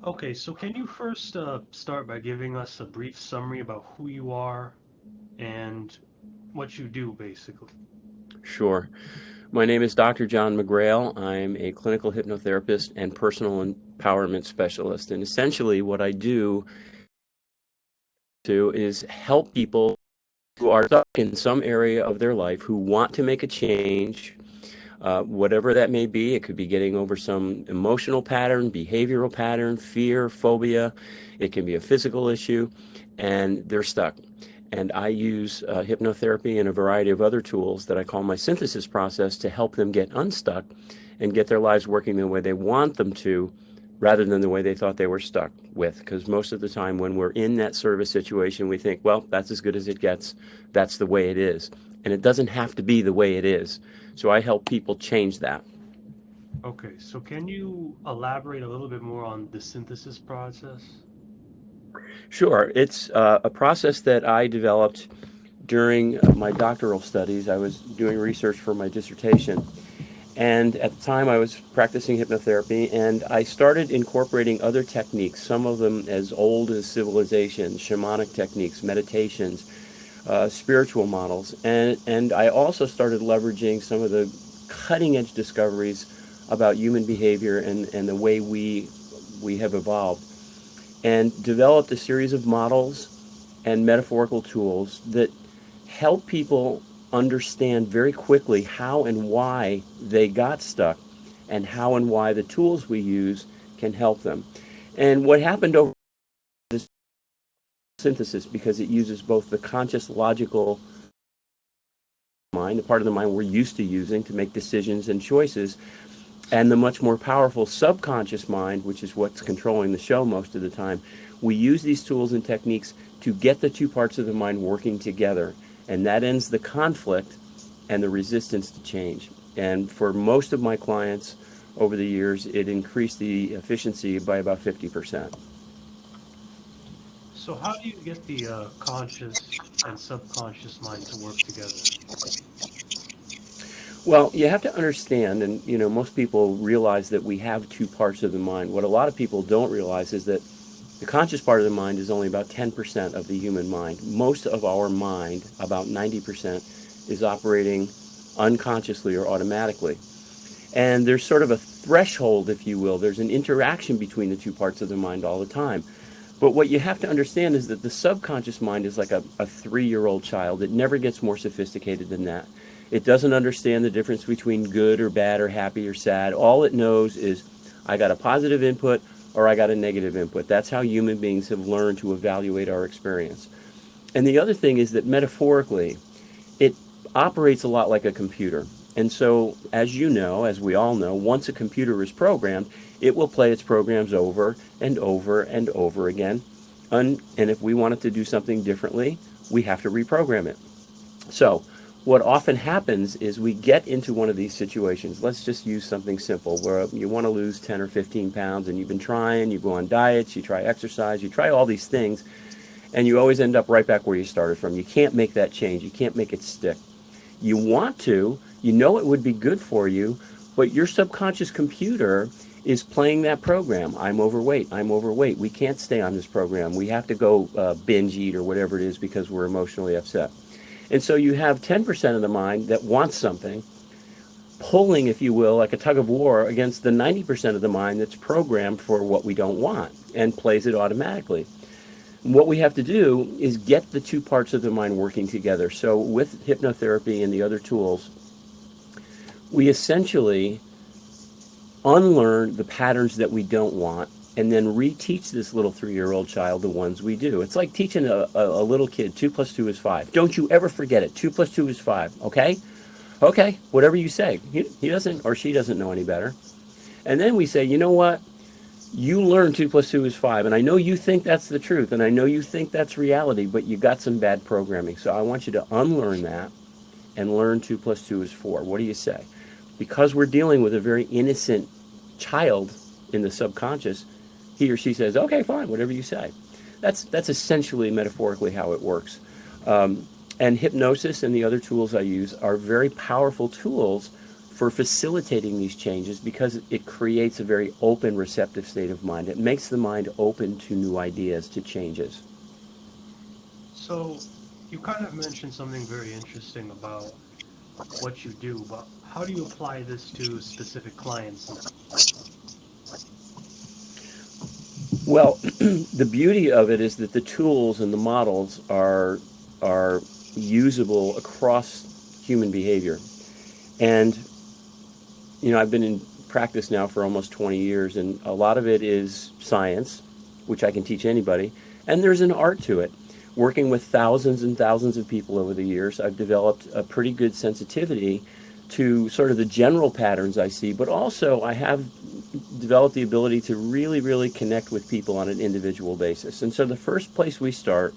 Okay, so can you first start by giving us a brief summary about who you are and what you do, basically? Sure. My name is Dr. John McGrail. I'm a clinical hypnotherapist and personal empowerment specialist. And essentially, what I do is help people who are stuck in some area of their life who want to make a change, whatever that may be. It could be getting over some emotional pattern, behavioral pattern, fear, phobia. It can be a physical issue, and they're stuck. And I use hypnotherapy and a variety of other tools that I call my synthesis process to help them get unstuck and get their lives working the way they want them to rather than the way they thought they were stuck with. Because most of the time, when we're in that service situation, we think, well, that's as good as it gets. That's the way it is. And it doesn't have to be the way it is. So I help people change that. Okay, so can you elaborate a little bit more on the synthesis process? Sure, it's a process that I developed during my doctoral studies. I was doing research for my dissertation. And at the time, I was practicing hypnotherapy, and I started incorporating other techniques, some of them as old as civilization, shamanic techniques, meditations, spiritual models. And I also started leveraging some of the cutting edge discoveries about human behavior and the way we have evolved, and developed a series of models and metaphorical tools that help people understand very quickly how and why they got stuck and how and why the tools we use can help them. And what happened over this synthesis, because it uses both the conscious logical mind, the part of the mind we're used to using to make decisions and choices, and the much more powerful subconscious mind, which is what's controlling the show most of the time. We use these tools and techniques to get the two parts of the mind working together, and that ends the conflict and the resistance to change. And for most of my clients over the years, it increased the efficiency by about 50%. So how do you get the conscious and subconscious mind to work together? Well, you have to understand, and most people realize that we have two parts of the mind. What a lot of people don't realize is that the conscious part of the mind is only about 10% of the human mind. Most of our mind, about 90%, is operating unconsciously or automatically. And there's sort of a threshold, if you will. There's an interaction between the two parts of the mind all the time. But what you have to understand is that the subconscious mind is like a 3-year-old child. It never gets more sophisticated than that. It doesn't understand the difference between good or bad or happy or sad. All it knows is I got a positive input or I got a negative input. That's how human beings have learned to evaluate our experience. And the other thing is that metaphorically, it operates a lot like a computer. And so, as you know, as we all know, once a computer is programmed, it will play its programs over and over and over again. And if we want it to do something differently, we have to reprogram it. So, what often happens is we get into one of these situations. Let's just use something simple where you want to lose 10 or 15 pounds and you've been trying, you go on diets, you try exercise, you try all these things, and you always end up right back where you started from. You can't make that change, you can't make it stick. You want to, you know it would be good for you, but your subconscious computer is playing that program. I'm overweight. I'm overweight. We can't stay on this program. We have to go binge eat or whatever it is because we're emotionally upset. And so you have 10% of the mind that wants something, pulling, if you will, like a tug of war against the 90% of the mind that's programmed for what we don't want and plays it automatically. What we have to do is get the two parts of the mind working together. So with hypnotherapy and the other tools, we essentially unlearn the patterns that we don't want and then reteach this little 3-year-old child the ones we do. It's like teaching a little kid 2 plus 2 is 5. Don't you ever forget it. 2 plus 2 is 5. Okay? Okay, whatever you say. He doesn't or she doesn't know any better. And then we say, you know what? You learn 2 plus 2 is 5. And I know you think that's the truth. And I know you think that's reality, but you got some bad programming. So I want you to unlearn that and learn 2 plus 2 is 4. What do you say? Because we're dealing with a very innocent child in the subconscious, he or she says, okay, fine, whatever you say. That's essentially metaphorically how it works. And hypnosis and the other tools I use are very powerful tools for facilitating these changes because it creates a very open, receptive state of mind. It makes the mind open to new ideas, to changes. So you kind of mentioned something very interesting about what you do, but how do you apply this to specific clients now? Well, the beauty of it is that the tools and the models are usable across human behavior. And I've been in practice now for almost 20 years, and a lot of it is science, which I can teach anybody, and there's an art to it. Working with thousands and thousands of people over the years, I've developed a pretty good sensitivity to sort of the general patterns I see, but also I have developed the ability to really, really connect with people on an individual basis. And so the first place we start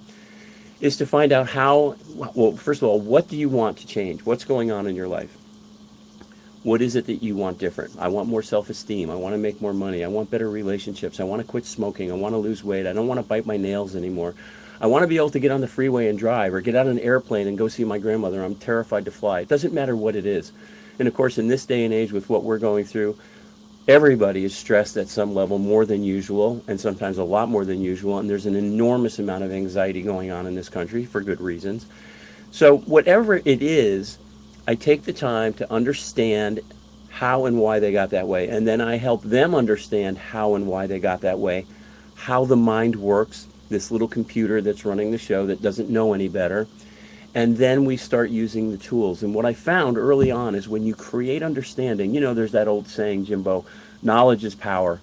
is to find out how, well, first of all, what do you want to change? What's going on in your life? What is it that you want different? I want more self-esteem. I want to make more money. I want better relationships. I want to quit smoking. I want to lose weight. I don't want to bite my nails anymore. I want to be able to get on the freeway and drive, or get on an airplane and go see my grandmother. I'm terrified to fly. It doesn't matter what it is. And of course, in this day and age with what we're going through, everybody is stressed at some level more than usual, and sometimes a lot more than usual. And there's an enormous amount of anxiety going on in this country for good reasons. So whatever it is, I take the time to understand how and why they got that way. And then I help them understand how and why they got that way, how the mind works, this little computer that's running the show that doesn't know any better. And then we start using the tools. And what I found early on is when you create understanding, there's that old saying, Jimbo, knowledge is power.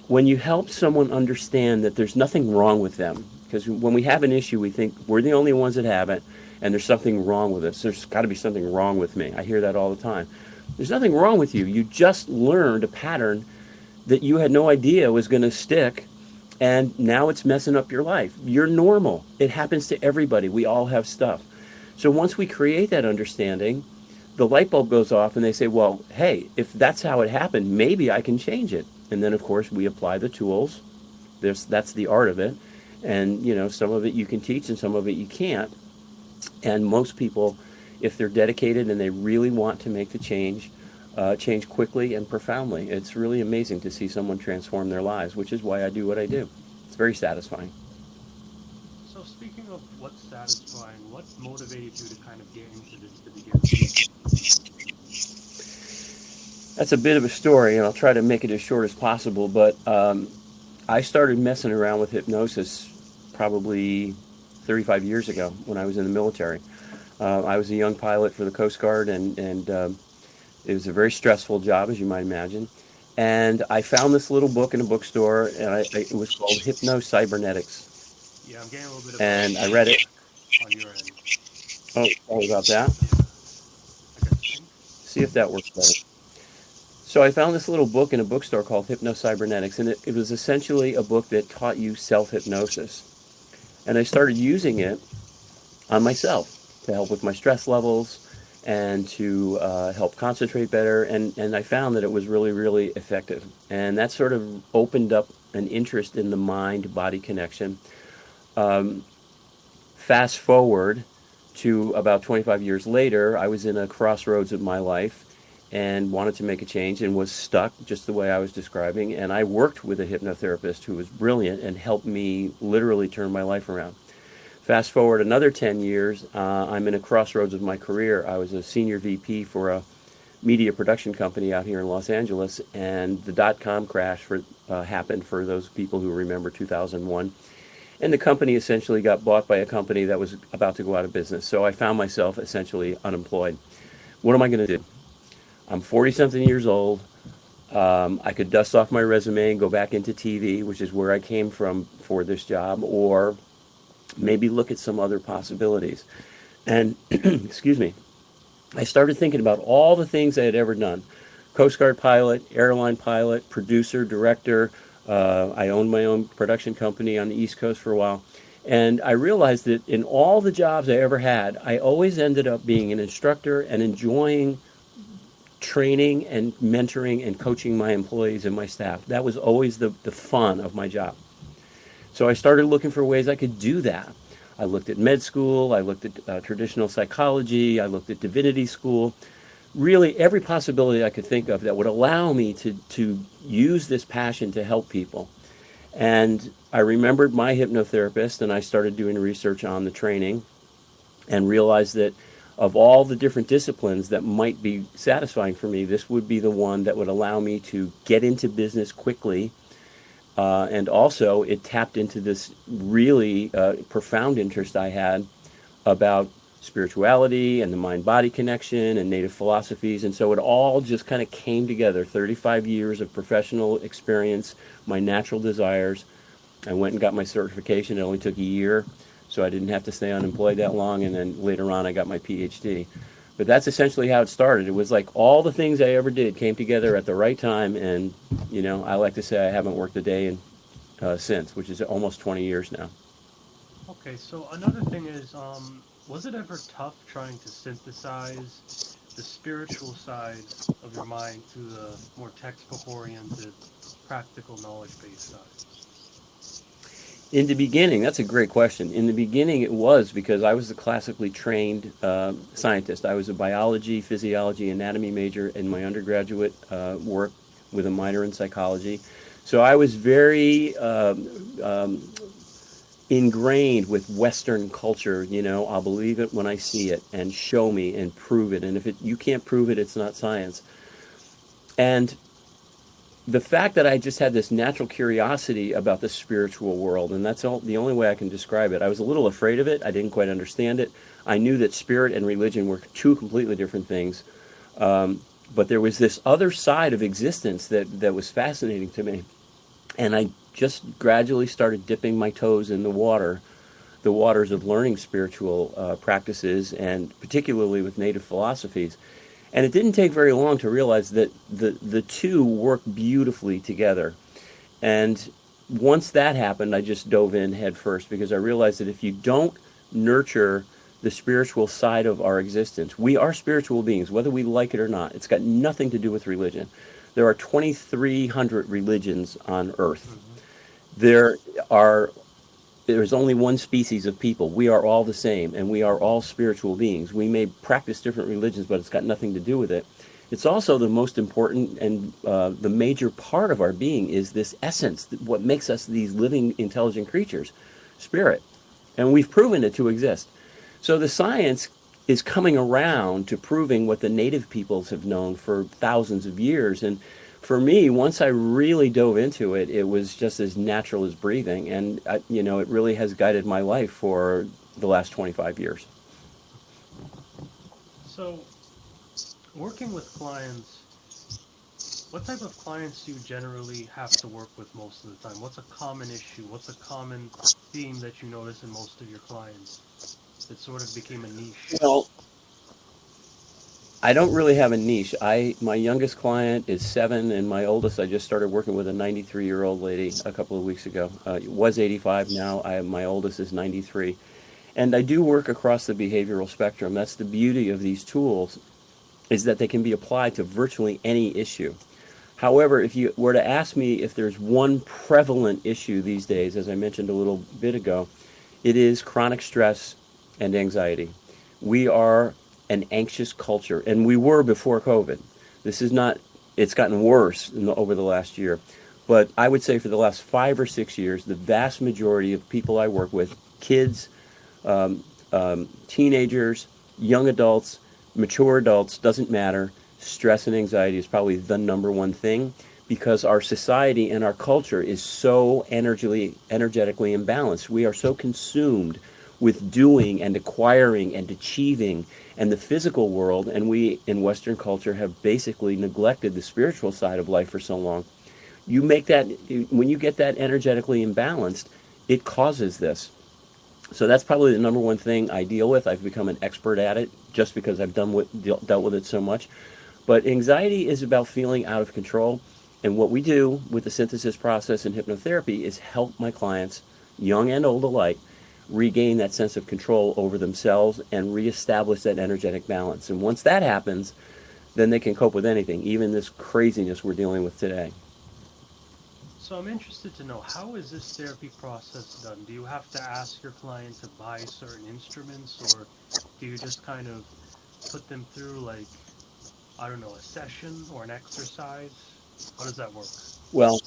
When you help someone understand that there's nothing wrong with them, because when we have an issue, we think we're the only ones that have it, and there's something wrong with us. There's got to be something wrong with me. I hear that all the time. There's nothing wrong with you. You just learned a pattern that you had no idea was going to stick, and now it's messing up your life. You're normal. It happens to everybody. We all have stuff. So once we create that understanding, the light bulb goes off and they say, well, hey, if that's how it happened, maybe I can change it. And then, of course, we apply the tools. That's the art of it. And, some of it you can teach and some of it you can't. And most people, if they're dedicated and they really want to make the change quickly and profoundly. It's really amazing to see someone transform their lives, which is why I do what I do. It's very satisfying. So speaking of what's satisfying, what motivated you to kind of get into this to begin with? That's a bit of a story, and I'll try to make it as short as possible. But I started messing around with hypnosis probably 35 years ago when I was in the military. I was a young pilot for the Coast Guard, and it was a very stressful job, as you might imagine. And I found this little book in a bookstore, and it was called Hypno-Cybernetics. Yeah, I'm getting a little bit of And I read it. feedback on your end. Oh, sorry about that. Yeah, I got you. See if that works better. So I found this little book in a bookstore called Hypno-Cybernetics, and it was essentially a book that taught you self-hypnosis. And I started using it on myself to help with my stress levels and to help concentrate better. And I found that it was really, really effective. And that sort of opened up an interest in the mind-body connection. Fast forward to about 25 years later, I was in a crossroads of my life and wanted to make a change and was stuck just the way I was describing. And I worked with a hypnotherapist who was brilliant and helped me literally turn my life around. Fast forward another 10 years, I'm in a crossroads of my career. I was a senior VP for a media production company out here in Los Angeles, and the dot-com crash happened for those people who remember 2001. And the company essentially got bought by a company that was about to go out of business. So I found myself essentially unemployed. What am I going to do? I'm 40-something years old. I could dust off my resume and go back into TV, which is where I came from for this job, or maybe look at some other possibilities. And, excuse me, I started thinking about all the things I had ever done. Coast Guard pilot, airline pilot, producer, director. I owned my own production company on the East Coast for a while. And I realized that in all the jobs I ever had, I always ended up being an instructor and enjoying training and mentoring and coaching my employees and my staff. That was always the fun of my job. So I started looking for ways I could do that. I looked at med school, I looked at traditional psychology, I looked at divinity school, really every possibility I could think of that would allow me to use this passion to help people. And I remembered my hypnotherapist, and I started doing research on the training and realized that of all the different disciplines that might be satisfying for me, this would be the one that would allow me to get into business quickly. And also, it tapped into this really profound interest I had about spirituality and the mind body connection and native philosophies. And so it all just kind of came together 35 years of professional experience, my natural desires. I went and got my certification. It only took a year, so I didn't have to stay unemployed that long. And then later on, I got my PhD. But that's essentially how it started. It was like all the things I ever did came together at the right time. And, I like to say I haven't worked a day since, which is almost 20 years now. Okay, so another thing is, was it ever tough trying to synthesize the spiritual side of your mind to the more textbook-oriented, practical knowledge-based side? In the beginning, that's a great question. In the beginning, it was because I was a classically trained scientist. I was a biology, physiology, anatomy major in my undergraduate work with a minor in psychology. So I was very ingrained with Western culture. I'll believe it when I see it, and show me and prove it. And if you can't prove it, it's not science. And the fact that I just had this natural curiosity about the spiritual world, and that's the only way I can describe it. I was a little afraid of it. I didn't quite understand it. I knew that spirit and religion were two completely different things. But there was this other side of existence that was fascinating to me. And I just gradually started dipping my toes in the waters of learning spiritual practices, and particularly with native philosophies. And it didn't take very long to realize that the two work beautifully together. And once that happened, I just dove in head first because I realized that if you don't nurture the spiritual side of our existence, we are spiritual beings, whether we like it or not. It's got nothing to do with religion. There are 2,300 religions on Earth. Mm-hmm. There are there's only one species of people. We are all the same, and we are all spiritual beings. We may practice different religions, but it's got nothing to do with it. It's also the most important and the major part of our being is this essence, what makes us these living, intelligent creatures, spirit. And we've proven it to exist. So the science is coming around to proving what the native peoples have known for thousands of years. And for me, once I really dove into it, it was just as natural as breathing. And, it really has guided my life for the last 25 years. So, working with clients, what type of clients do you generally have to work with most of the time? What's a common issue? What's a common theme that you notice in most of your clients that sort of became a niche? Well, I don't really have a niche. My youngest client is 7, and my oldest I just started working with a 93-year-old lady a couple of weeks ago. Was 85 now. My oldest is 93, and I do work across the behavioral spectrum. That's the beauty of these tools, is that they can be applied to virtually any issue. However, if you were to ask me if there's one prevalent issue these days, as I mentioned a little bit ago, it is chronic stress and anxiety. We are an anxious culture, and we were before COVID. This is not, it's gotten worse over the last year. But I would say for the last 5 or 6 years, the vast majority of people I work with, kids, teenagers, young adults, mature adults, doesn't matter. Stress and anxiety is probably the number one thing because our society and our culture is so energetically imbalanced. We are so consumed with doing and acquiring and achieving and the physical world, and we in Western culture have basically neglected the spiritual side of life for so long. You make that when you get that energetically imbalanced, it causes this. So that's probably the number one thing I deal with. I've become an expert at it just because I've dealt with it so much. But anxiety is about feeling out of control. And what we do with the synthesis process and hypnotherapy is help my clients, young and old alike, regain that sense of control over themselves and reestablish that energetic balance. And once that happens, then they can cope with anything, even this craziness we're dealing with today. So I'm interested to know, how is this therapy process done? Do you have to ask your client to buy certain instruments, or do you just kind of put them through like I don't know, a session or an exercise? How does that work? Well,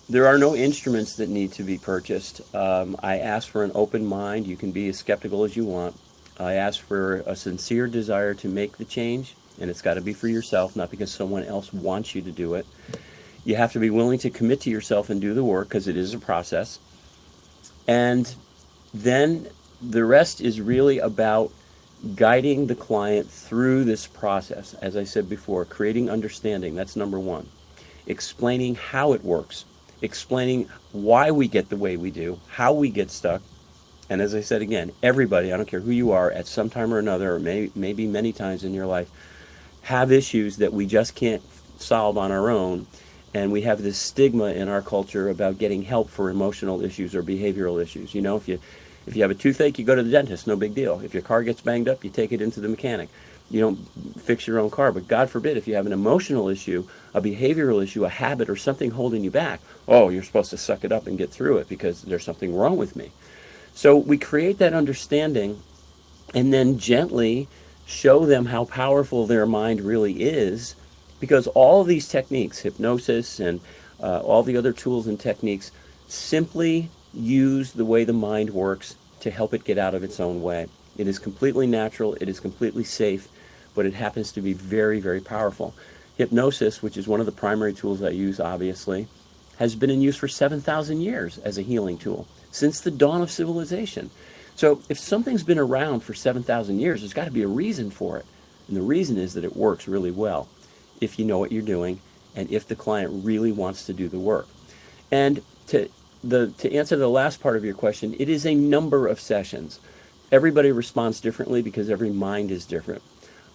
there are no instruments that need to be purchased. I ask for an open mind. You can be as skeptical as you want. I ask for a sincere desire to make the change, and it's got to be for yourself, not because someone else wants you to do it. You have to be willing to commit to yourself and do the work because it is a process. And then the rest is really about guiding the client through this process. As I said before, creating understanding, that's number one. Explaining how it works, explaining why we get the way we do, how we get stuck. And as I said again, everybody, I don't care who you are, at some time or another, or maybe many times in your life, have issues that we just can't solve on our own. And we have this stigma in our culture about getting help for emotional issues or behavioral issues. You know, if you have a toothache, you go to the dentist, no big deal. If your car gets banged up, you take it into the mechanic. You don't fix your own car. But God forbid, if you have an emotional issue, a behavioral issue, a habit, or something holding you back, oh, you're supposed to suck it up and get through it because there's something wrong with me. So we create that understanding and then gently show them how powerful their mind really is, because all of these techniques, hypnosis and all the other tools and techniques, simply use the way the mind works to help it get out of its own way. It is completely natural, it is completely safe, but it happens to be very, very powerful. Hypnosis, which is one of the primary tools I use, obviously, has been in use for 7,000 years as a healing tool, since the dawn of civilization. So if something's been around for 7,000 years, there's got to be a reason for it. And the reason is that it works really well if you know what you're doing and if the client really wants to do the work. And to answer the last part of your question, it is a number of sessions. Everybody responds differently because every mind is different.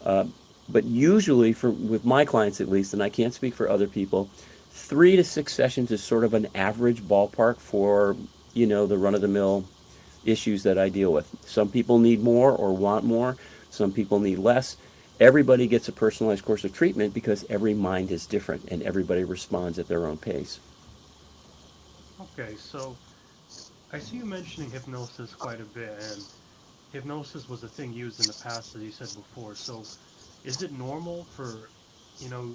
But usually, with my clients at least, and I can't speak for other people, 3 to 6 sessions is sort of an average ballpark for, the run-of-the-mill issues that I deal with. Some people need more or want more. Some people need less. Everybody gets a personalized course of treatment because every mind is different and everybody responds at their own pace. Okay, so I see you mentioning hypnosis quite a bit, and hypnosis was a thing used in the past, as you said before. So is it normal you know,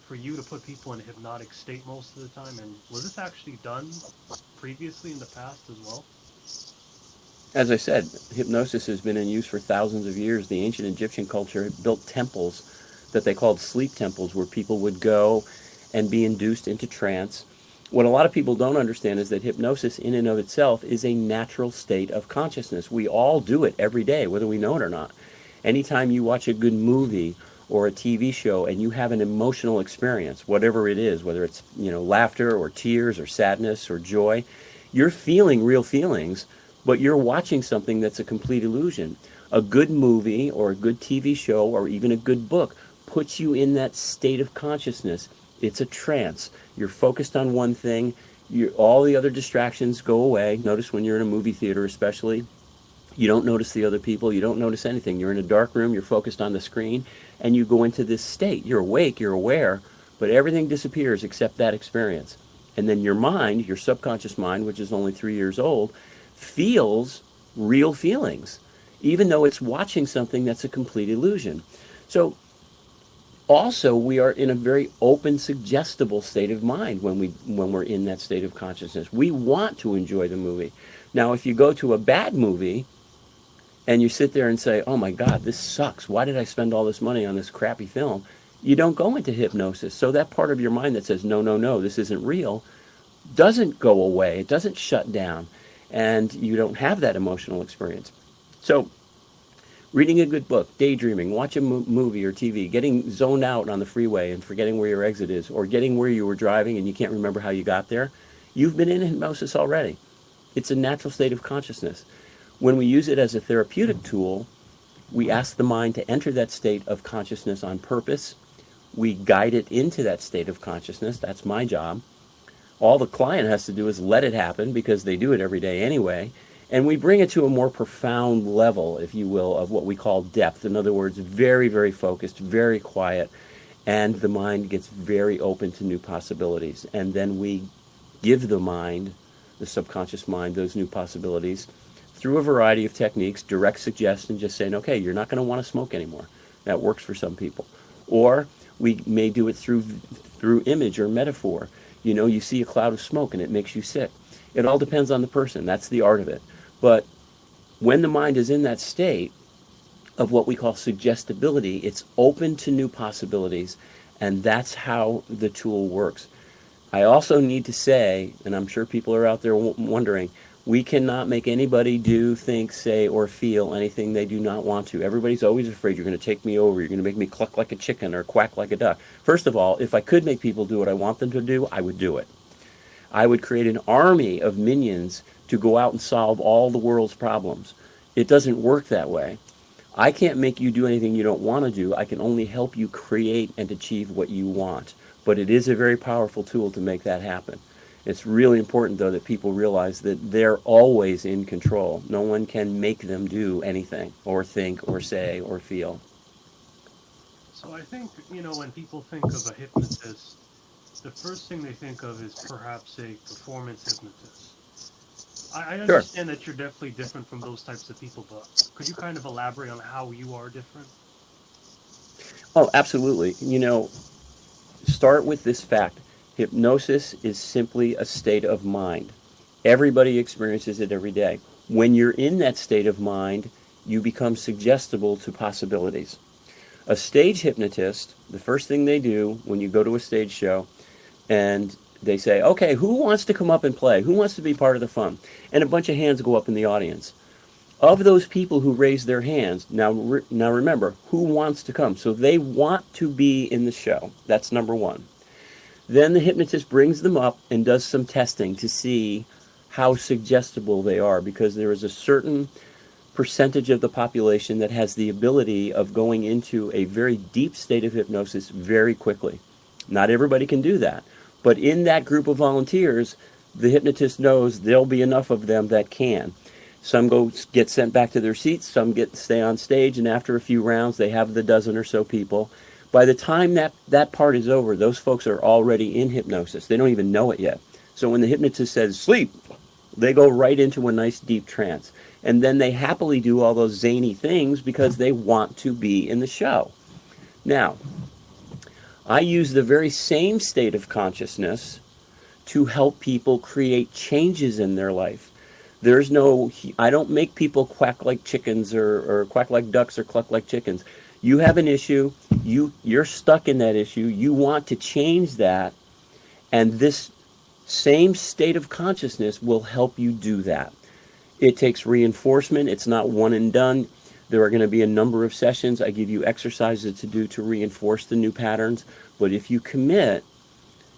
for you to put people in a hypnotic state most of the time? And was this actually done previously in the past as well? As I said, hypnosis has been in use for thousands of years. The ancient Egyptian culture built temples that they called sleep temples where people would go and be induced into trance. What a lot of people don't understand is that hypnosis in and of itself is a natural state of consciousness. We all do it every day, whether we know it or not. Anytime you watch a good movie or a TV show and you have an emotional experience, whatever it is, whether it's, laughter or tears or sadness or joy, you're feeling real feelings, but you're watching something that's a complete illusion. A good movie or a good TV show or even a good book puts you in that state of consciousness. It's a trance. You're focused on one thing. All the other distractions go away. Notice when you're in a movie theater especially, you don't notice the other people. You don't notice anything. You're in a dark room. You're focused on the screen. And you go into this state. You're awake. You're aware. But everything disappears except that experience. And then your mind, your subconscious mind, which is only 3 years old, feels real feelings, even though it's watching something that's a complete illusion. So also we are in a very open, suggestible state of mind when we're in that state of consciousness. We want to enjoy the movie. Now, if you go to a bad movie and you sit there and say, oh my God, this sucks. Why did I spend all this money on this crappy film? You don't go into hypnosis. So that part of your mind that says, no, no, no, this isn't real, doesn't go away. It doesn't shut down. And you don't have that emotional experience. So reading a good book, daydreaming, watching a movie or TV, getting zoned out on the freeway and forgetting where your exit is, or getting where you were driving and you can't remember how you got there, you've been in hypnosis already. It's a natural state of consciousness. When we use it as a therapeutic tool, we ask the mind to enter that state of consciousness on purpose. We guide it into that state of consciousness. That's my job. All the client has to do is let it happen because they do it every day anyway. And we bring it to a more profound level, if you will, of what we call depth. In other words, very, very focused, very quiet, and the mind gets very open to new possibilities. And then we give the mind, the subconscious mind, those new possibilities through a variety of techniques, direct suggestion, just saying, okay, you're not going to want to smoke anymore. That works for some people. Or we may do it through image or metaphor. You know, you see a cloud of smoke and it makes you sick. It all depends on the person. That's the art of it. But when the mind is in that state of what we call suggestibility, it's open to new possibilities, and that's how the tool works. I also need to say, and I'm sure people are out there wondering, we cannot make anybody do, think, say, or feel anything they do not want to. Everybody's always afraid you're going to take me over, you're going to make me cluck like a chicken or quack like a duck. First of all, if I could make people do what I want them to do, I would do it. I would create an army of minions to go out and solve all the world's problems. It doesn't work that way. I can't make you do anything you don't want to do. I can only help you create and achieve what you want. But it is a very powerful tool to make that happen. It's really important, though, that people realize that they're always in control. No one can make them do anything or think or say or feel. So I think, when people think of a hypnotist, the first thing they think of is perhaps a performance hypnotist. I Sure. understand that you're definitely different from those types of people, but could you kind of elaborate on how you are different? Oh, absolutely. You know, start with this fact. Hypnosis is simply a state of mind. Everybody experiences it every day. When you're in that state of mind, you become suggestible to possibilities. A stage hypnotist, the first thing they do when you go to a stage show and they say, okay, who wants to come up and play? Who wants to be part of the fun? And a bunch of hands go up in the audience. Of those people who raise their hands, now remember, who wants to come? So they want to be in the show. That's number one. Then the hypnotist brings them up and does some testing to see how suggestible they are, because there is a certain percentage of the population that has the ability of going into a very deep state of hypnosis very quickly. Not everybody can do that. But in that group of volunteers, the hypnotist knows there'll be enough of them that can. Some get sent back to their seats, some stay on stage, and after a few rounds, they have the dozen or so people. By the time that part is over, those folks are already in hypnosis. They don't even know it yet. So when the hypnotist says, sleep, they go right into a nice deep trance. And then they happily do all those zany things because they want to be in the show. Now, I use the very same state of consciousness to help people create changes in their life. I don't make people quack like chickens or quack like ducks or cluck like chickens. You have an issue, you're stuck in that issue, you want to change that, and this same state of consciousness will help you do that. It takes reinforcement, it's not one and done. There are going to be a number of sessions. I give you exercises to do to reinforce the new patterns, but if you commit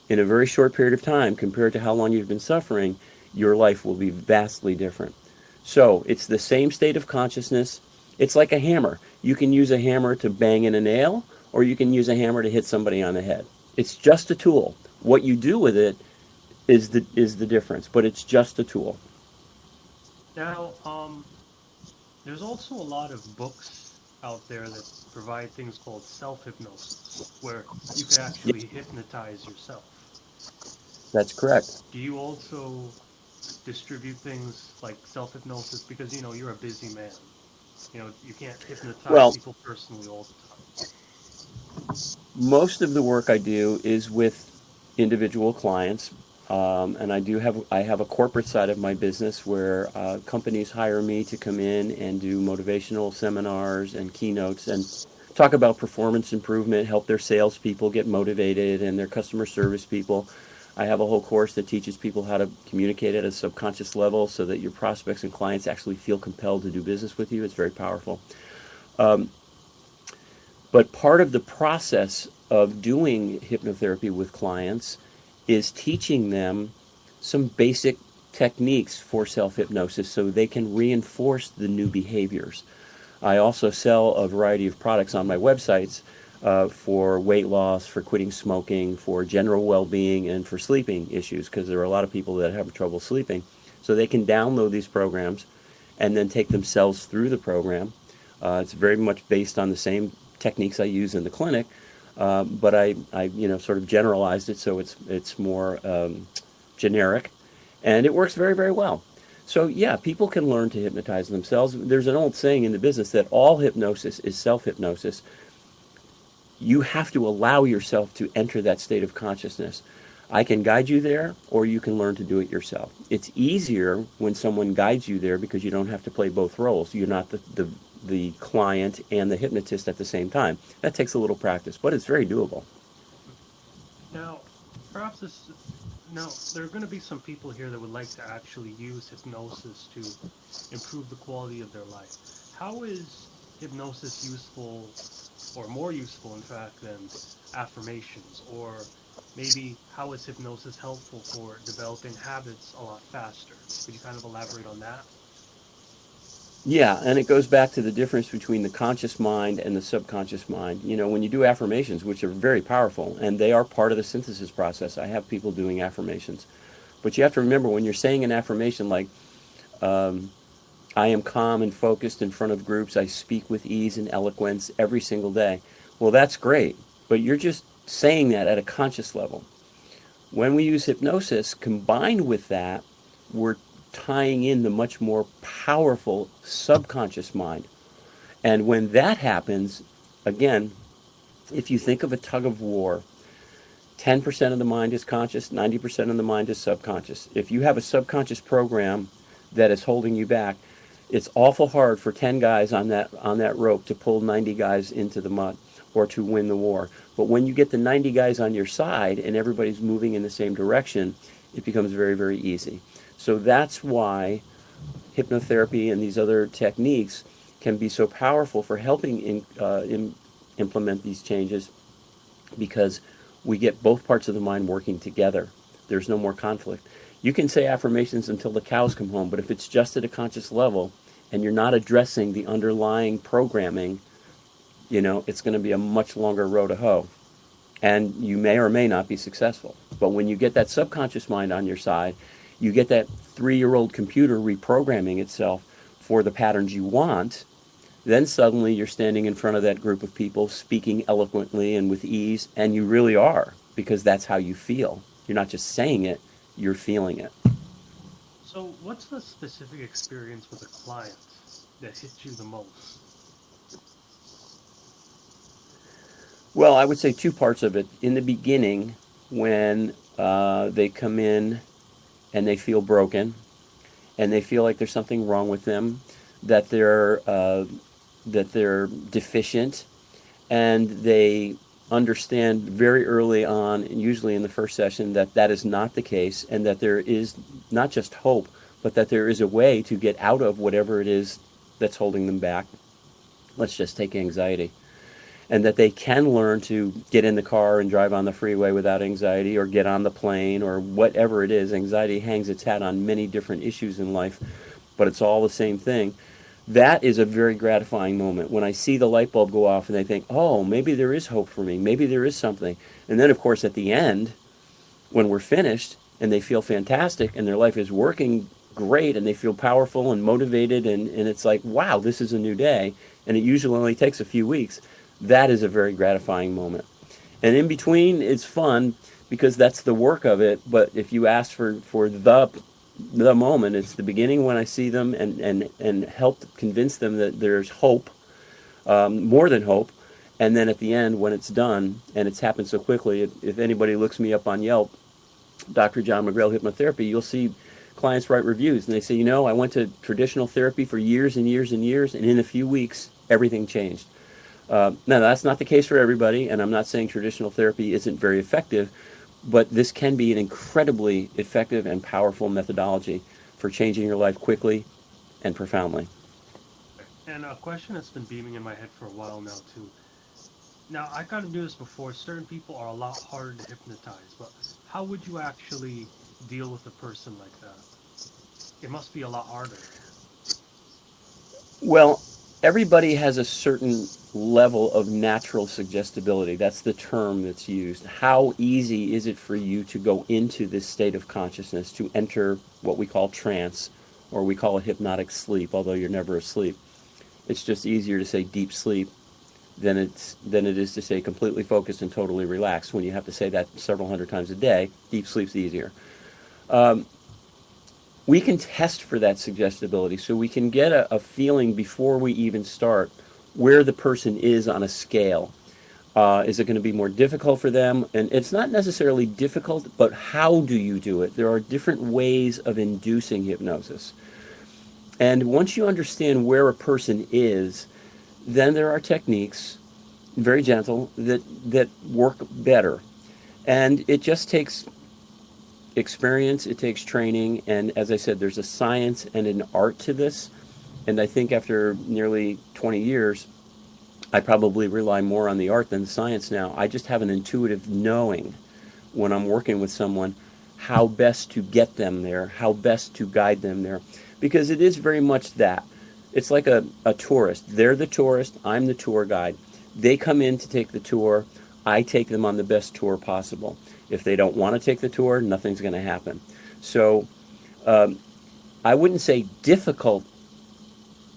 in a very short period of time compared to how long you've been suffering, your life will be vastly different. So it's the same state of consciousness. It's like a hammer. You can use a hammer to bang in a nail, or you can use a hammer to hit somebody on the head. It's just a tool. What you do with it is the difference, but it's just a tool. Now, there's also a lot of books out there that provide things called self-hypnosis, where you could Yep, actually hypnotize yourself. that's correct. Do you also distribute things like self-hypnosis? Because, you're a busy man. You can't hypnotize Well, people personally all the time. most of the work I do is with individual clients, and I have a corporate side of my business where companies hire me to come in and do motivational seminars and keynotes and talk about performance improvement, help their salespeople get motivated and their customer service people. I have a whole course that teaches people how to communicate at a subconscious level so that your prospects and clients actually feel compelled to do business with you. It's very powerful. But part of the process of doing hypnotherapy with clients is teaching them some basic techniques for self hypnosis so they can reinforce the new behaviors. I also sell a variety of products on my websites for weight loss, for quitting smoking, for general well being, and for sleeping issues, because there are a lot of people that have trouble sleeping. So they can download these programs and then take themselves through the program. It's very much based on the same techniques I use in the clinic, but I sort of generalized it so it's more generic, and it works very, very well. So yeah, people can learn to hypnotize themselves. There's an old saying in the business that all hypnosis is self-hypnosis. You have to allow yourself to enter that state of consciousness. I can guide you there, or you can learn to do it yourself. It's easier when someone guides you there because you don't have to play both roles. You're not the client and the hypnotist at the same time. That takes a little practice, but it's very doable. Now, perhaps this. Now, there are going to be some people here that would like to actually use hypnosis to improve the quality of their life. How is hypnosis useful, or more useful, in fact, than affirmations? Or maybe how is hypnosis helpful for developing habits a lot faster? Could you kind of elaborate on that? Yeah, and it goes back to the difference between the conscious mind and the subconscious mind. You know, when you do affirmations, which are very powerful, and they are part of the synthesis process, I have people doing affirmations. But you have to remember when you're saying an affirmation like, I am calm and focused in front of groups, I speak with ease and eloquence every single day. Well, that's great, but you're just saying that at a conscious level. When we use hypnosis, combined with that, we're tying in the much more powerful subconscious mind. And when that happens, again, if you think of a tug of war, 10% of the mind is conscious, 90% of the mind is subconscious. If you have a subconscious program that is holding you back, it's awful hard for 10 guys on that rope to pull 90 guys into the mud or to win the war. But when you get the 90 guys on your side and everybody's moving in the same direction, it becomes very, very easy. So that's why hypnotherapy and these other techniques can be so powerful for helping implement these changes, because we get both parts of the mind working together. There's no more conflict. You can say affirmations until the cows come home, but if it's just at a conscious level and you're not addressing the underlying programming, it's going to be a much longer row to hoe. And you may or may not be successful. But when you get that subconscious mind on your side, you get that 3-year-old computer reprogramming itself for the patterns you want. Then suddenly you're standing in front of that group of people speaking eloquently and with ease, and you really are, because that's how you feel. You're not just saying it, you're feeling it. So, what's the specific experience with a client that hits you the most? Well, I would say two parts of it. In the beginning, when they come in and they feel broken, and they feel like there's something wrong with them, that they're deficient, and they understand very early on, usually in the first session, that that is not the case, and that there is not just hope, but that there is a way to get out of whatever it is that's holding them back. Let's just take anxiety. And that they can learn to get in the car and drive on the freeway without anxiety, or get on the plane, or whatever it is. Anxiety hangs its hat on many different issues in life, but it's all the same thing. That is a very gratifying moment when I see the light bulb go off and they think, oh, maybe there is hope for me, maybe there is something. And then, of course, at the end, when we're finished and they feel fantastic and their life is working great and they feel powerful and motivated, and it's like, wow, this is a new day, and it usually only takes a few weeks. That is a very gratifying moment. And in between, it's fun because that's the work of it. But if you ask for the moment, it's the beginning when I see them and help convince them that there's hope, more than hope. And then at the end, when it's done, and it's happened so quickly, if anybody looks me up on Yelp, Dr. John McGrail Hypnotherapy, you'll see clients write reviews, and they say, I went to traditional therapy for years and years and years, and in a few weeks, everything changed. Now, that's not the case for everybody, and I'm not saying traditional therapy isn't very effective, but this can be an incredibly effective and powerful methodology for changing your life quickly and profoundly. And a question that's been beaming in my head for a while now, too. Now, I got to do this before. Certain people are a lot harder to hypnotize, but how would you actually deal with a person like that? It must be a lot harder. Well, everybody has a certain level of natural suggestibility. That's the term that's used. How easy is it for you to go into this state of consciousness, to enter what we call trance, or we call it hypnotic sleep, although you're never asleep? It's just easier to say deep sleep than it is to say completely focused and totally relaxed. When you have to say that several hundred times a day, deep sleep's easier. We can test for that suggestibility, so we can get a feeling before we even start where the person is on a scale. Is it going to be more difficult for them? And it's not necessarily difficult, but how do you do it? There are different ways of inducing hypnosis. And once you understand where a person is, then there are techniques, very gentle, that work better. And it just takes experience, it takes training, and as I said, there's a science and an art to this. And I think after nearly 20 years, I probably rely more on the art than the science now. I just have an intuitive knowing when I'm working with someone how best to get them there, how best to guide them there. Because it is very much that. It's like a tourist. They're the tourist, I'm the tour guide. They come in to take the tour, I take them on the best tour possible. If they don't want to take the tour, nothing's going to happen. So I wouldn't say difficult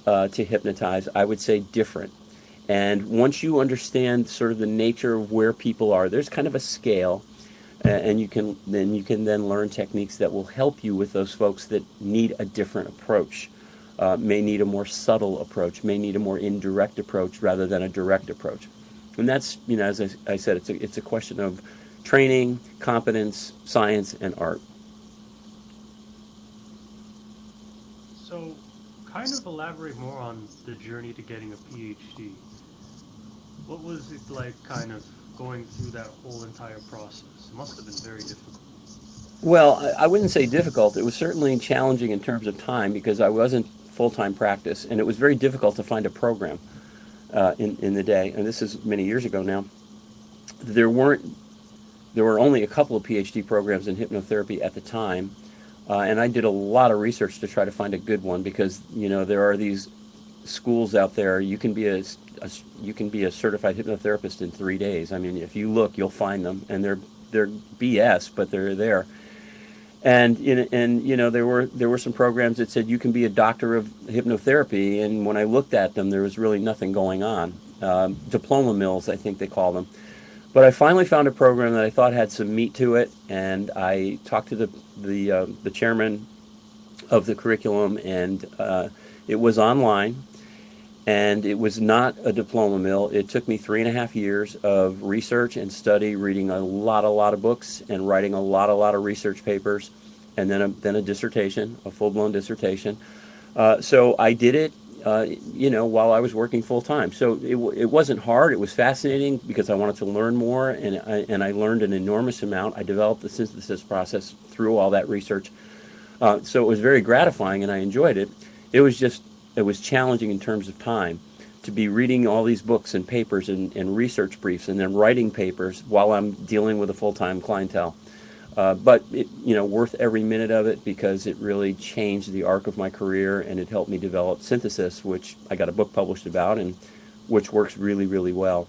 to hypnotize, I would say different. And once you understand sort of the nature of where people are, there's kind of a scale, and you can then learn techniques that will help you with those folks that need a different approach, may need a more subtle approach, may need a more indirect approach rather than a direct approach. And that's, as I said, it's a question of training, competence, science, and art. So, kind of elaborate more on the journey to getting a PhD. What was it like, kind of going through that whole entire process? It must have been very difficult. Well, I wouldn't say difficult. It was certainly challenging in terms of time because I wasn't full-time practice, and it was very difficult to find a program in the day. And this is many years ago now. There weren't there were only a couple of PhD programs in hypnotherapy at the time, and I did a lot of research to try to find a good one because there are these schools out there. You can be a certified hypnotherapist in 3 days. I mean, if you look, you'll find them, and they're BS, but they're there. And there were some programs that said you can be a doctor of hypnotherapy, and when I looked at them, there was really nothing going on. Diploma mills, I think they call them. But I finally found a program that I thought had some meat to it, and I talked to the chairman of the curriculum, and it was online, and it was not a diploma mill. It took me 3.5 years of research and study, reading a lot of books, and writing a lot of research papers, and then a dissertation, a full-blown dissertation. So I did it, while I was working full time. So it wasn't hard. It was fascinating because I wanted to learn more, and I learned an enormous amount. I developed the synthesis process through all that research. So it was very gratifying, and I enjoyed it. It was challenging in terms of time to be reading all these books and papers and research briefs and then writing papers while I'm dealing with a full time clientele. But worth every minute of it because it really changed the arc of my career and it helped me develop synthesis, which I got a book published about and which works really, really well.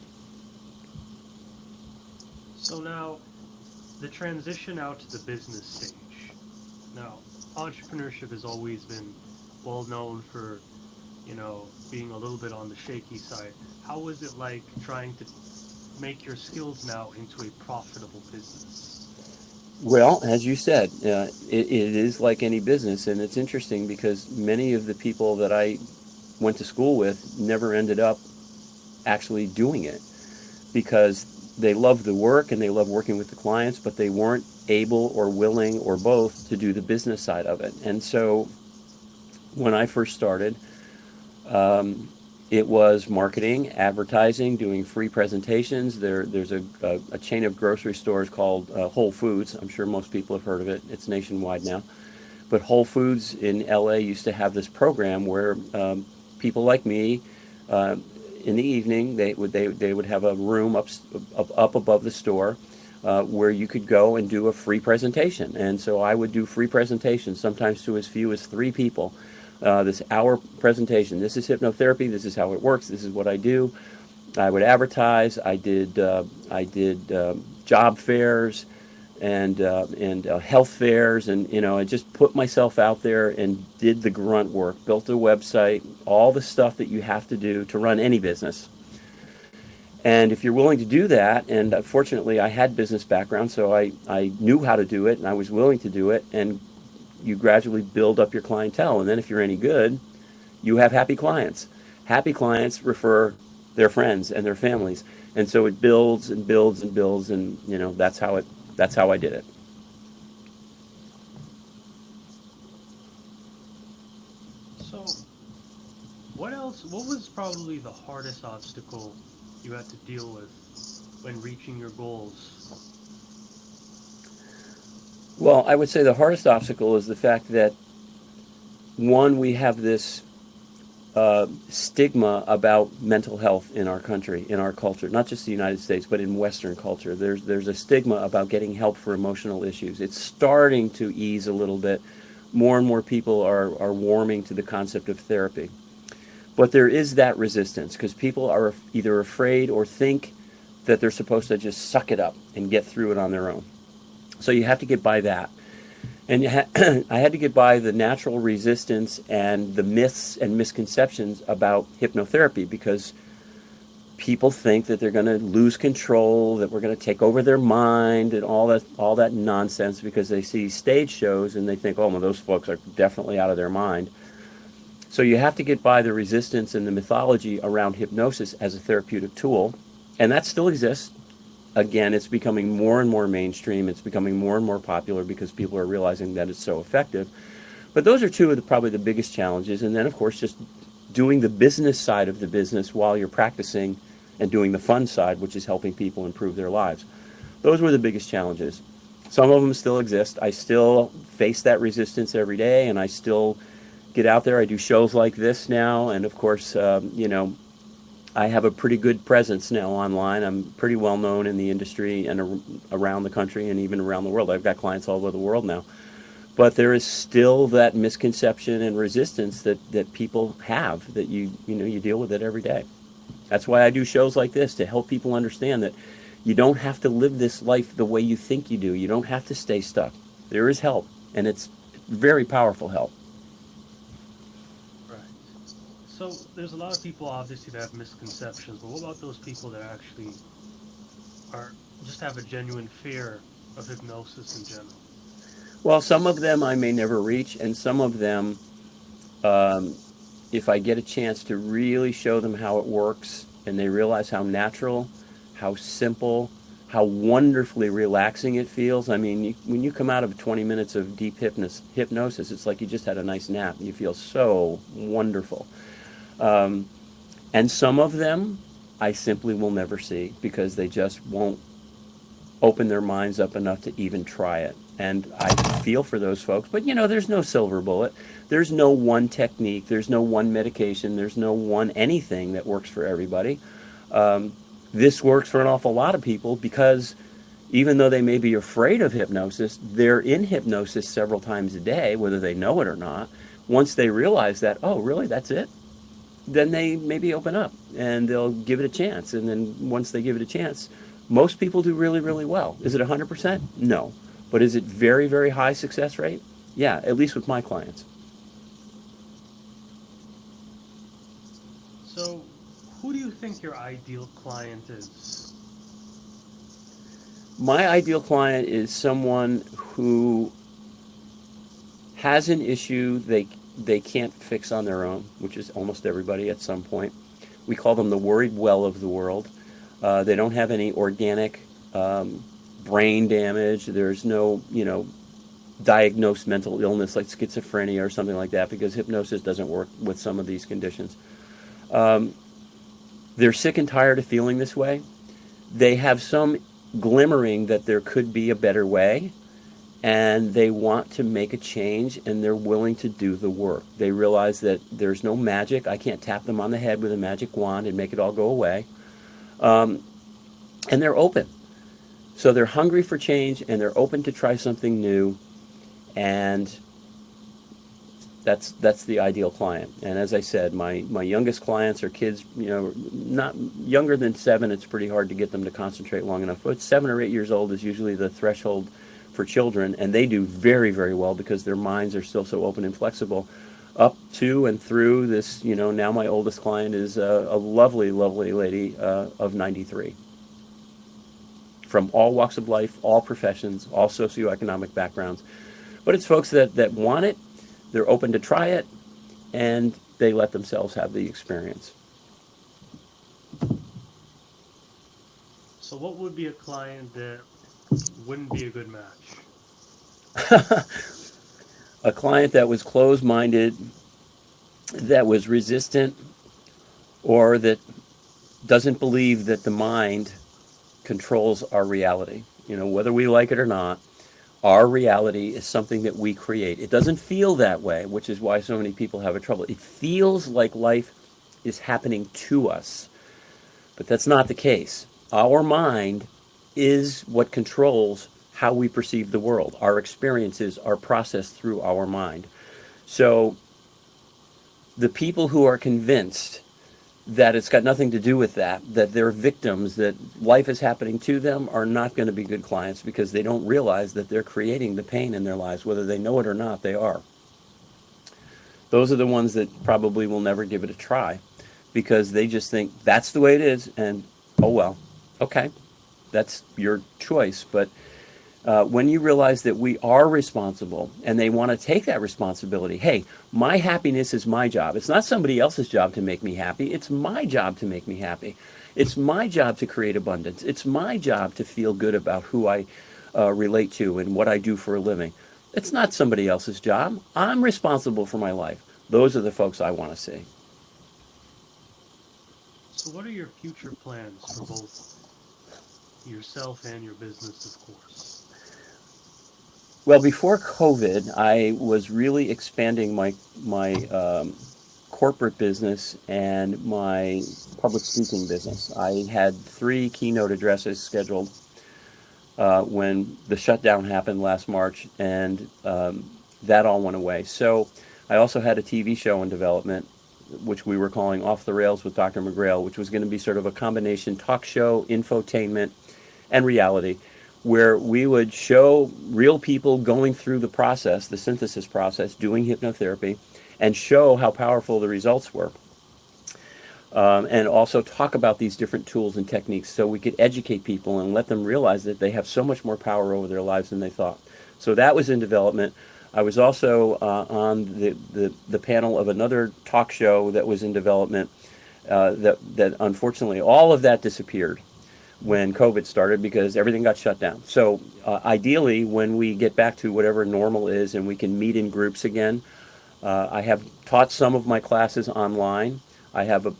So now, the transition out to the business stage. Now, entrepreneurship has always been well known for, being a little bit on the shaky side. How was it like trying to make your skills now into a profitable business? Well, as you said, it is like any business, and it's interesting because many of the people that I went to school with never ended up actually doing it because they love the work and they love working with the clients, but they weren't able or willing or both to do the business side of it. And so when I first started, it was marketing, advertising, doing free presentations. There's a chain of grocery stores called Whole Foods. I'm sure most people have heard of it. It's nationwide now. But Whole Foods in LA used to have this program where people like me, uh, in the evening, they would have a room up above the store where you could go and do a free presentation. And so I would do free presentations, sometimes to as few as 3 people. This hour presentation. This is hypnotherapy. This is how it works. This is what I do. I would advertise. I did job fairs and health fairs, and I just put myself out there and did the grunt work. Built a website, all the stuff that you have to do to run any business. And if you're willing to do that, and fortunately I had business background, so I knew how to do it, and I was willing to do it, and you gradually build up your clientele. And then if you're any good, you have happy clients. Happy clients refer their friends and their families. And so it builds and builds and builds, and that's how I did it. So, what else? What was probably the hardest obstacle you had to deal with when reaching your goals? Well, I would say the hardest obstacle is the fact that, one, we have this stigma about mental health in our country, in our culture, not just the United States, but in Western culture. There's a stigma about getting help for emotional issues. It's starting to ease a little bit. More and more people are warming to the concept of therapy. But there is that resistance because people are either afraid or think that they're supposed to just suck it up and get through it on their own. So you have to get by that. And I had to get by the natural resistance and the myths and misconceptions about hypnotherapy because people think that they're going to lose control, that we're going to take over their mind, and all that nonsense because they see stage shows and they think, oh, well, those folks are definitely out of their mind. So you have to get by the resistance and the mythology around hypnosis as a therapeutic tool, and that still exists. Again, it's becoming more and more mainstream. It's becoming more and more popular because people are realizing that it's so effective. But those are two of probably the biggest challenges. And then, of course, just doing the business side of the business while you're practicing and doing the fun side, which is helping people improve their lives. Those were the biggest challenges. Some of them still exist. I still face that resistance every day, and I still get out there. I do shows like this now, and of course, I have a pretty good presence now online. I'm pretty well known in the industry and around the country and even around the world. I've got clients all over the world now. But there is still that misconception and resistance that people have that you deal with it every day. That's why I do shows like this to help people understand that you don't have to live this life the way you think you do. You don't have to stay stuck. There is help, and it's very powerful help. Right. So, there's a lot of people obviously that have misconceptions, but what about those people that actually are just have a genuine fear of hypnosis in general? Well, some of them I may never reach, and some of them, if I get a chance to really show them how it works and they realize how natural, how simple, how wonderfully relaxing it feels. I mean, when you come out of 20 minutes of deep hypnosis, it's like you just had a nice nap. You feel so wonderful. And some of them I simply will never see because they just won't open their minds up enough to even try it. And I feel for those folks. But there's no silver bullet. There's no one technique. There's no one medication. There's no one anything that works for everybody. This works for an awful lot of people because even though they may be afraid of hypnosis, they're in hypnosis several times a day, whether they know it or not. Once they realize that, oh, really, that's it? Then they maybe open up and they'll give it a chance. And then once they give it a chance, most people do really, really well. Is it 100%? No. But is it very, very high success rate? Yeah, at least with my clients. So, who do you think your ideal client is? My ideal client is someone who has an issue they can't fix on their own, which is almost everybody at some point. We call them the worried well of the world. They don't have any organic brain damage. There's no, diagnosed mental illness like schizophrenia or something like that because hypnosis doesn't work with some of these conditions. They're sick and tired of feeling this way. They have some glimmering that there could be a better way, and they want to make a change and they're willing to do the work. They realize that there's no magic. I can't tap them on the head with a magic wand and make it all go away. And they're open. So they're hungry for change and they're open to try something new, and that's the ideal client. And as I said, my youngest clients are kids, not younger than 7. It's pretty hard to get them to concentrate long enough. But 7 or 8 years old is usually the threshold for children, and they do very, very well because their minds are still so open and flexible. Up to and through this, now my oldest client is a lovely, lovely lady of 93. From all walks of life, all professions, all socioeconomic backgrounds. But it's folks that want it, they're open to try it, and they let themselves have the experience. So what would be a client that wouldn't be a good match? A client that was closed minded, that was resistant, or that doesn't believe that the mind controls our reality. Whether we like it or not, our reality is something that we create. It doesn't feel that way, which is why so many people have a trouble. It feels like life is happening to us, but that's not the case. Our mind is what controls how we perceive the world. Our experiences are processed through our mind. So the people who are convinced that it's got nothing to do with that they're victims, that life is happening to them, are not going to be good clients because they don't realize that they're creating the pain in their lives. Whether they know it or not, they are. Those are the ones that probably will never give it a try because they just think that's the way it is, and oh well, okay, that's your choice. But when you realize that we are responsible and they want to take that responsibility, hey, my happiness is my job. It's not somebody else's job to make me happy. It's my job to make me happy. It's my job to create abundance. It's my job to feel good about who I relate to and what I do for a living. It's not somebody else's job. I'm responsible for my life. Those are the folks I want to see. So what are your future plans for both yourself and your business, of course? Well, before COVID, I was really expanding my corporate business and my public speaking business. I had 3 keynote addresses scheduled when the shutdown happened last March, and that all went away. So I also had a TV show in development, which we were calling Off the Rails with Dr. McGrail, which was going to be sort of a combination talk show, infotainment, and reality, where we would show real people going through the process, the synthesis process, doing hypnotherapy, and show how powerful the results were. And also talk about these different tools and techniques so we could educate people and let them realize that they have so much more power over their lives than they thought. So that was in development. I was also on the panel of another talk show that was in development that unfortunately all of that disappeared when COVID started because everything got shut down. So ideally, when we get back to whatever normal is and we can meet in groups again, I have taught some of my classes online. I have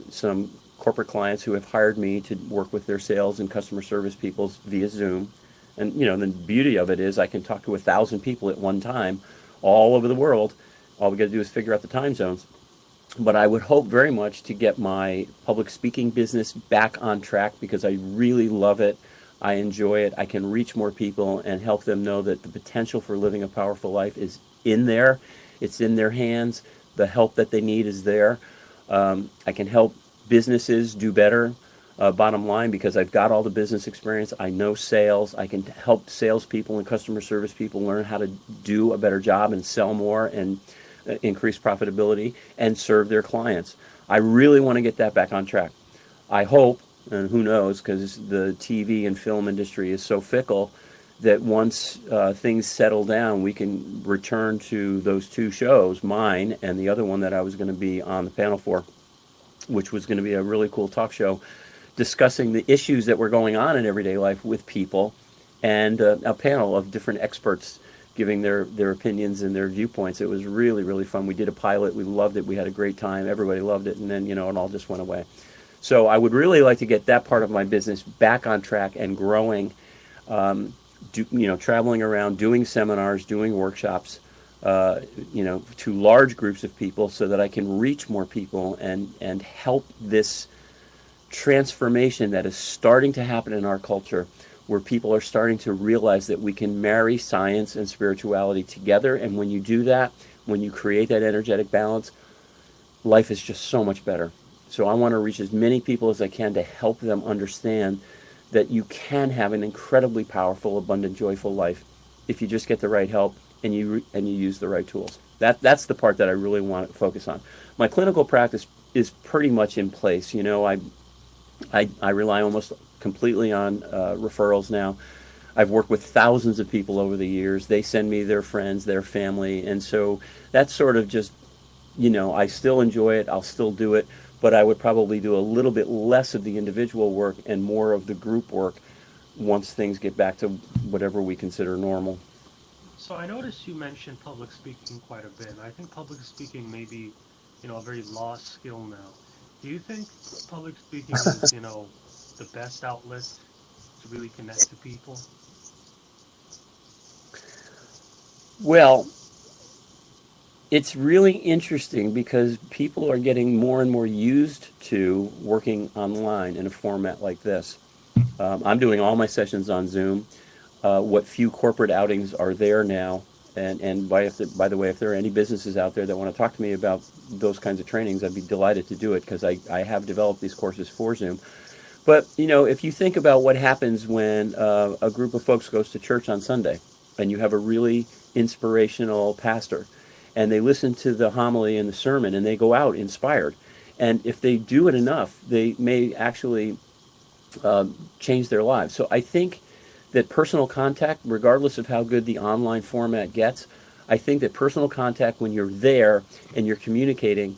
some corporate clients who have hired me to work with their sales and customer service people via Zoom. And the beauty of it is I can talk to 1,000 people at one time all over the world. All we got to do is figure out the time zones. But I would hope very much to get my public speaking business back on track because I really love it. I enjoy it. I can reach more people and help them know that the potential for living a powerful life is in there. It's in their hands. The help that they need is there. I can help businesses do better, bottom line, because I've got all the business experience. I know sales. I can help salespeople and customer service people learn how to do a better job and sell more and increase profitability and serve their clients. I really want to get that back on track. I hope, and who knows, because the TV and film industry is so fickle, that once things settle down, we can return to those 2 shows, mine and the other one that I was going to be on the panel for, which was going to be a really cool talk show discussing the issues that were going on in everyday life with people, and a panel of different experts giving their opinions and their viewpoints. It was really, really fun. We did a pilot. We loved it. We had a great time. Everybody loved it. And then, it all just went away. So I would really like to get that part of my business back on track and growing, traveling around, doing seminars, doing workshops, to large groups of people so that I can reach more people and help this transformation that is starting to happen in our culture, where people are starting to realize that we can marry science and spirituality together. And when you do that, when you create that energetic balance, life is just so much better. So I want to reach as many people as I can to help them understand that you can have an incredibly powerful, abundant, joyful life if you just get the right help and you use the right tools. That's the part that I really want to focus on. My clinical practice is pretty much in place. I rely almost completely on referrals now. I've worked with thousands of people over the years. They send me their friends, their family, and so that's sort of just, I still enjoy it. I'll still do it, but I would probably do a little bit less of the individual work and more of the group work once things get back to whatever we consider normal. So I noticed you mentioned public speaking quite a bit, and I think public speaking may be, a very lost skill now. Do you think public speaking is, the best outlet to really connect to people? Well, it's really interesting because people are getting more and more used to working online in a format like this. I'm doing all my sessions on Zoom. What few corporate outings are there now, and by the way, if there are any businesses out there that want to talk to me about those kinds of trainings, I'd be delighted to do it because I have developed these courses for Zoom. But if you think about what happens when a group of folks goes to church on Sunday, and you have a really inspirational pastor, and they listen to the homily and the sermon, and they go out inspired, and if they do it enough, they may actually change their lives. So I think that personal contact, regardless of how good the online format gets, I think that personal contact, when you're there and you're communicating,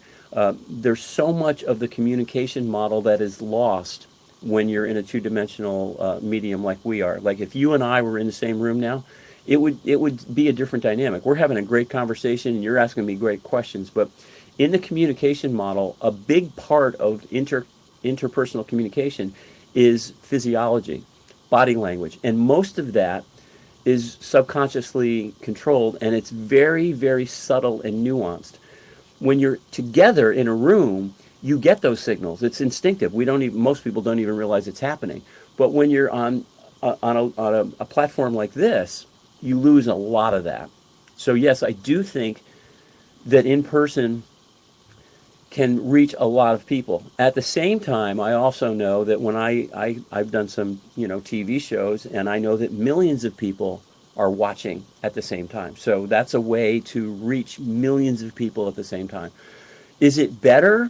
there's so much of the communication model that is lost when you're in a two-dimensional medium like we are. Like if you and I were in the same room now, it would be a different dynamic. We're having a great conversation and you're asking me great questions, but in the communication model, a big part of interpersonal communication is physiology, body language, and most of that is subconsciously controlled, and it's very, very subtle and nuanced. When you're together in a room, you get those signals. It's instinctive. We don't even, most people don't even realize it's happening. But when you're on a platform like this, you lose a lot of that. So yes, I do think that in person can reach a lot of people. At the same time, I also know that when I've done some TV shows, and I know that millions of people are watching at the same time. So that's a way to reach millions of people at the same time. Is it better?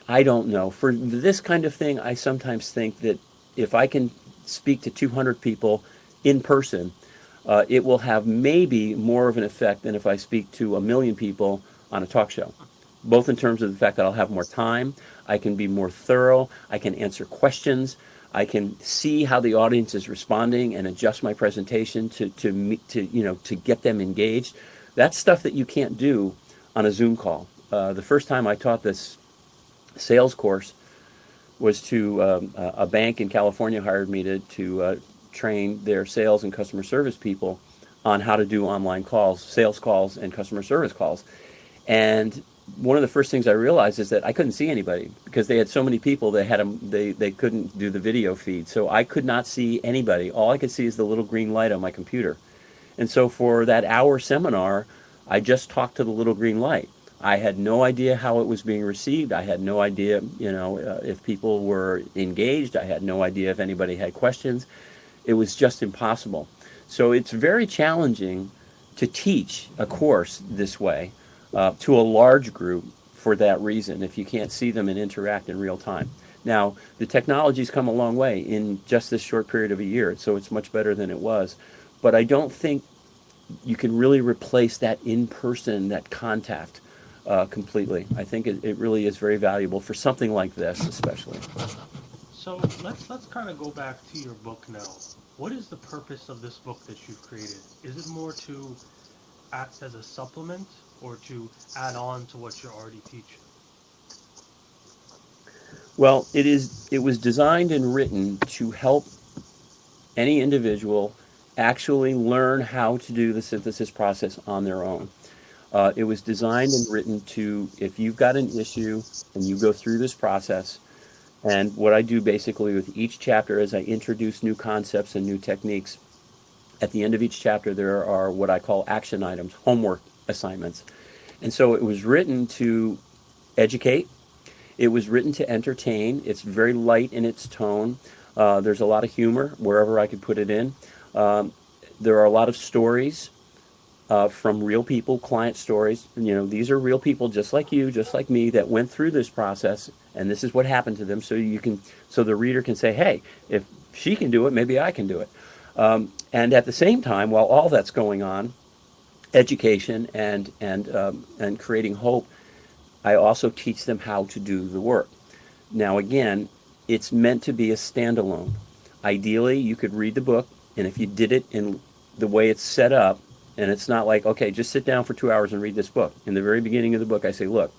I don't know. For this kind of thing, I sometimes think that if I can speak to 200 people in person, it will have maybe more of an effect than if I speak to a million people on a talk show, both in terms of the fact that I'll have more time, I can be more thorough, I can answer questions, I can see how the audience is responding and adjust my presentation to get them engaged. That's stuff that you can't do on a Zoom call. The first time I taught this sales course was to a bank in California hired me to train their sales and customer service people on how to do online calls, sales calls, and customer service calls. And one of the first things I realized is that I couldn't see anybody because they had so many people. They couldn't do the video feed, so I could not see anybody. All I could see is the little green light on my computer. And so for that hour seminar, I just talked to the little green light. I had no idea how it was being received. I had no idea, if people were engaged. I had no idea if anybody had questions. It was just impossible. So it's very challenging to teach a course this way to a large group for that reason, if you can't see them and interact in real time. Now, the technology's come a long way in just this short period of a year, so it's much better than it was. But I don't think you can really replace that in person, that contact completely. I think it really is very valuable for something like this, especially. So let's kind of go back to your book now. What is the purpose of this book that you've created? Is it more to act as a supplement or to add on to what you're already teaching? Well, it was designed and written to help any individual actually learn how to do the synthesis process on their own. It was designed and written to, if you've got an issue and you go through this process, and what I do basically with each chapter is I introduce new concepts and new techniques. At the end of each chapter, there are what I call action items, homework assignments. And so it was written to educate, it was written to entertain. It's very light in its tone. There's a lot of humor wherever I could put it in. Um, there are a lot of stories from real people, client stories. These are real people just like you, just like me, that went through this process, and this is what happened to them. So the reader can say, "Hey, if she can do it, maybe I can do it." And at the same time, while all that's going on, education and creating hope, I also teach them how to do the work. Now, again, it's meant to be a standalone. Ideally, you could read the book, and if you did it in the way it's set up, and it's not like, okay, just sit down for 2 hours and read this book. In the very beginning of the book, I say, look,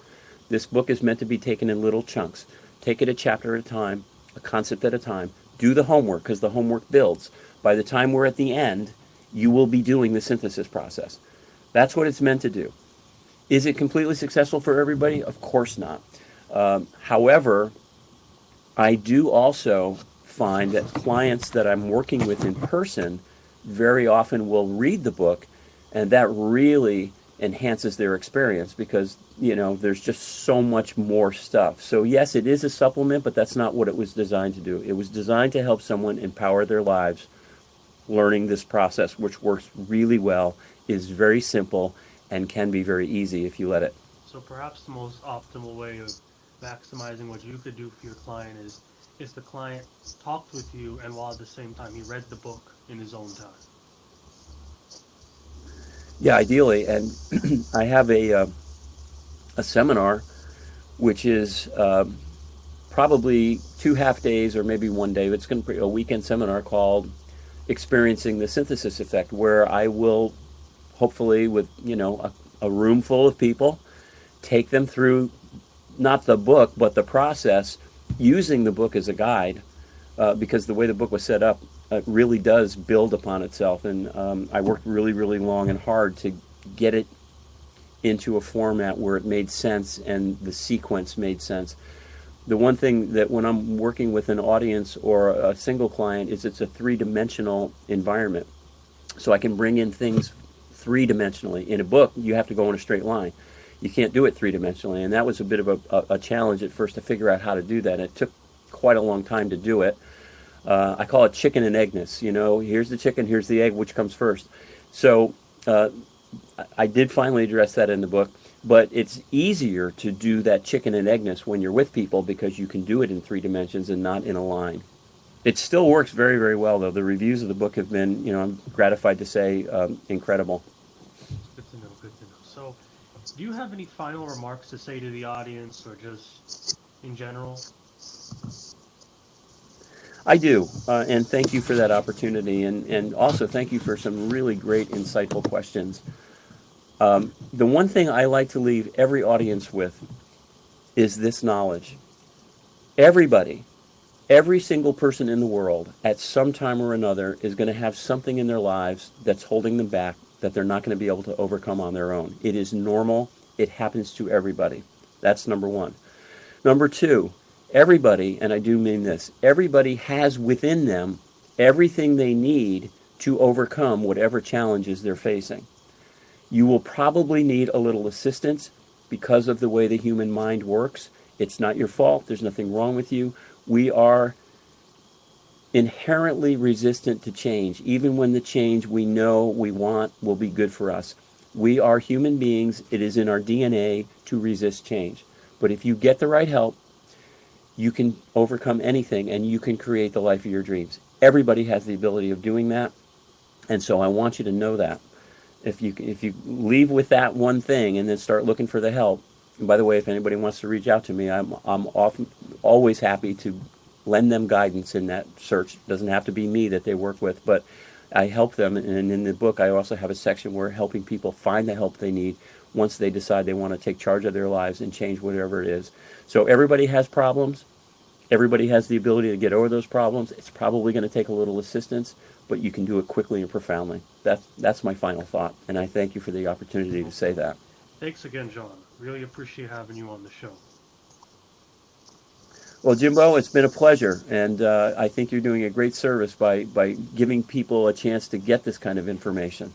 this book is meant to be taken in little chunks. Take it a chapter at a time, a concept at a time. Do the homework because the homework builds. By the time we're at the end, you will be doing the synthesis process. That's what it's meant to do. Is it completely successful for everybody? Of course not. However, I do also find that clients that I'm working with in person very often will read the book, and that really enhances their experience because there's just so much more stuff. So yes, it is a supplement, but that's not what it was designed to do. It was designed to help someone empower their lives learning this process, which works really well, is very simple, and can be very easy if you let it. So perhaps the most optimal way of maximizing what you could do for your client is if the client talked with you and while at the same time he read the book in his own time. Yeah, ideally, and I have a seminar which is probably 2 half days or maybe one day. It's going to be a weekend seminar called "Experiencing the Synthesis Effect," where I will hopefully, with a room full of people, take them through not the book but the process, using the book as a guide, because the way the book was set up really does build upon itself. And I worked really, really long and hard to get it into a format where it made sense and the sequence made sense. The one thing that when I'm working with an audience or a single client is it's a three-dimensional environment. So I can bring in things three-dimensionally. In a book, you have to go in a straight line. You can't do it three-dimensionally, and that was a bit of a challenge at first to figure out how to do that. And it took quite a long time to do it. I call it chicken and eggness. Here's the chicken, here's the egg, which comes first. So I did finally address that in the book, but it's easier to do that chicken and eggness when you're with people because you can do it in 3 dimensions and not in a line. It still works very, very well, though. The reviews of the book have been, I'm gratified to say, incredible. It's good to know, good to know. So, do you have any final remarks to say to the audience or just in general? I do, and thank you for that opportunity, and also thank you for some really great, insightful questions. The one thing I like to leave every audience with is this knowledge. Everybody, every single person in the world, at some time or another, is going to have something in their lives that's holding them back that they're not going to be able to overcome on their own. It is normal. It happens to everybody. That's number one. Number two, everybody, and I do mean this, everybody has within them everything they need to overcome whatever challenges they're facing. You will probably need a little assistance because of the way the human mind works. It's not your fault. There's nothing wrong with you. We are inherently resistant to change, even when the change we know we want will be good for us. We are human beings. It is in our DNA to resist change. But if you get the right help, you can overcome anything and you can create the life of your dreams. Everybody has the ability of doing that. And so I want you to know that. If you leave with that one thing and then start looking for the help, and by the way, if anybody wants to reach out to me, I'm often always happy to lend them guidance in that search. It doesn't have to be me that they work with, but I help them. And in the book, I also have a section where helping people find the help they need once they decide they want to take charge of their lives and change whatever it is. So everybody has problems. Everybody has the ability to get over those problems. It's probably going to take a little assistance, but you can do it quickly and profoundly. That's my final thought, and I thank you for the opportunity to say that. Thanks again, John. Really appreciate having you on the show. Well, Jimbo, it's been a pleasure, and I think you're doing a great service by giving people a chance to get this kind of information.